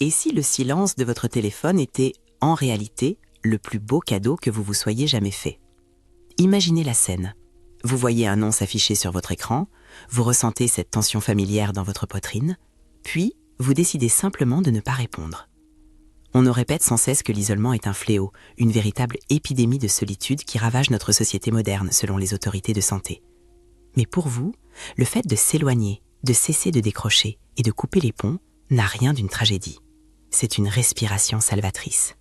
Et si le silence de votre téléphone était, en réalité, le plus beau cadeau que vous vous soyez jamais fait? Imaginez la scène. Vous voyez un nom s'afficher sur votre écran, vous ressentez cette tension familière dans votre poitrine, puis vous décidez simplement de ne pas répondre. On nous répète sans cesse que l'isolement est un fléau, une véritable épidémie de solitude qui ravage notre société moderne selon les autorités de santé. Mais pour vous, le fait de s'éloigner, de cesser de décrocher et de couper les ponts n'a rien d'une tragédie. C'est une respiration salvatrice.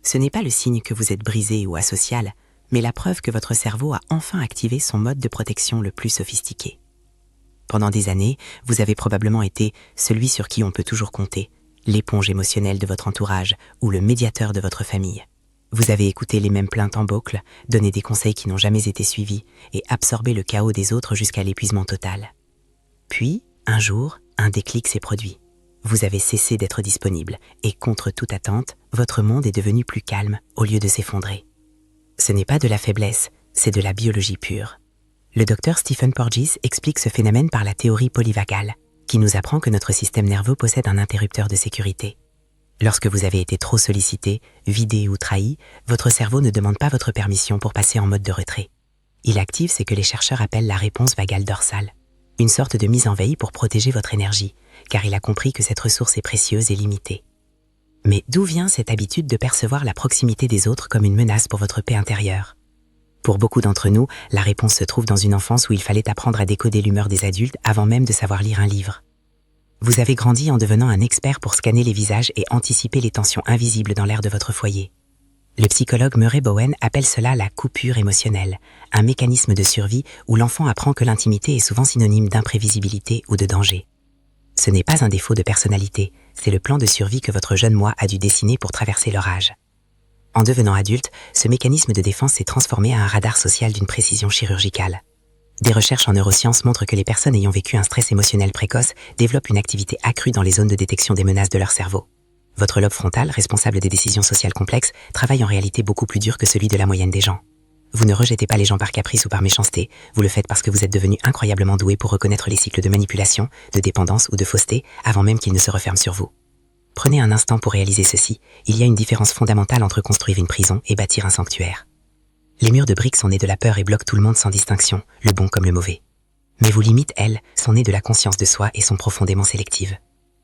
Ce n'est pas le signe que vous êtes brisé ou asocial, mais la preuve que votre cerveau a enfin activé son mode de protection le plus sophistiqué. Pendant des années, vous avez probablement été celui sur qui on peut toujours compter, l'éponge émotionnelle de votre entourage ou le médiateur de votre famille. Vous avez écouté les mêmes plaintes en boucle, donné des conseils qui n'ont jamais été suivis et absorbé le chaos des autres jusqu'à l'épuisement total. Puis, un jour, un déclic s'est produit. Vous avez cessé d'être disponible et, contre toute attente, votre monde est devenu plus calme au lieu de s'effondrer. Ce n'est pas de la faiblesse, c'est de la biologie pure. Le docteur Stephen Porges explique ce phénomène par la théorie polyvagale, qui nous apprend que notre système nerveux possède un interrupteur de sécurité. Lorsque vous avez été trop sollicité, vidé ou trahi, votre cerveau ne demande pas votre permission pour passer en mode de retrait. Il active ce que les chercheurs appellent la réponse vagale dorsale, une sorte de mise en veille pour protéger votre énergie, car il a compris que cette ressource est précieuse et limitée. Mais d'où vient cette habitude de percevoir la proximité des autres comme une menace pour votre paix intérieure? Pour beaucoup d'entre nous, la réponse se trouve dans une enfance où il fallait apprendre à décoder l'humeur des adultes avant même de savoir lire un livre. Vous avez grandi en devenant un expert pour scanner les visages et anticiper les tensions invisibles dans l'air de votre foyer. Le psychologue Murray Bowen appelle cela la coupure émotionnelle, un mécanisme de survie où l'enfant apprend que l'intimité est souvent synonyme d'imprévisibilité ou de danger. Ce n'est pas un défaut de personnalité, c'est le plan de survie que votre jeune moi a dû dessiner pour traverser leur âge. En devenant adulte, ce mécanisme de défense s'est transformé à un radar social d'une précision chirurgicale. Des recherches en neurosciences montrent que les personnes ayant vécu un stress émotionnel précoce développent une activité accrue dans les zones de détection des menaces de leur cerveau. Votre lobe frontal, responsable des décisions sociales complexes, travaille en réalité beaucoup plus dur que celui de la moyenne des gens. Vous ne rejetez pas les gens par caprice ou par méchanceté, vous le faites parce que vous êtes devenu incroyablement doué pour reconnaître les cycles de manipulation, de dépendance ou de fausseté avant même qu'ils ne se referment sur vous. Prenez un instant pour réaliser ceci, il y a une différence fondamentale entre construire une prison et bâtir un sanctuaire. Les murs de briques sont nés de la peur et bloquent tout le monde sans distinction, le bon comme le mauvais. Mais vos limites, elles, sont nées de la conscience de soi et sont profondément sélectives.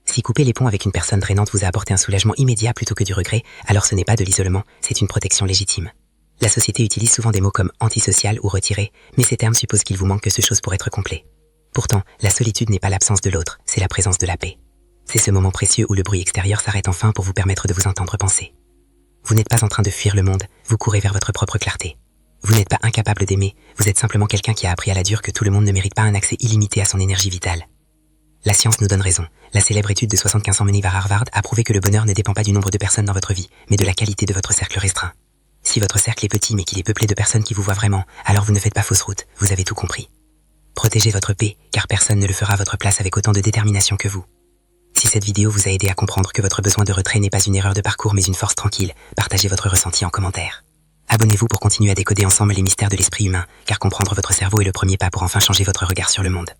Si couper les ponts avec une personne drainante vous a apporté un soulagement immédiat plutôt que du regret, alors ce n'est pas de l'isolement, c'est une protection légitime. La société utilise souvent des mots comme antisocial ou retiré, mais ces termes supposent qu'il vous manque quelque chose pour être complet. Pourtant, la solitude n'est pas l'absence de l'autre, c'est la présence de la paix. C'est ce moment précieux où le bruit extérieur s'arrête enfin pour vous permettre de vous entendre penser. Vous n'êtes pas en train de fuir le monde, vous courez vers votre propre clarté. Vous n'êtes pas incapable d'aimer, vous êtes simplement quelqu'un qui a appris à la dure que tout le monde ne mérite pas un accès illimité à son énergie vitale. La science nous donne raison. La célèbre étude de 75 ans menée par Harvard a prouvé que le bonheur ne dépend pas du nombre de personnes dans votre vie, mais de la qualité de votre cercle restreint. Si votre cercle est petit mais qu'il est peuplé de personnes qui vous voient vraiment, alors vous ne faites pas fausse route, vous avez tout compris. Protégez votre paix, car personne ne le fera à votre place avec autant de détermination que vous. Si cette vidéo vous a aidé à comprendre que votre besoin de retrait n'est pas une erreur de parcours mais une force tranquille, partagez votre ressenti en commentaire. Abonnez-vous pour continuer à décoder ensemble les mystères de l'esprit humain, car comprendre votre cerveau est le premier pas pour enfin changer votre regard sur le monde.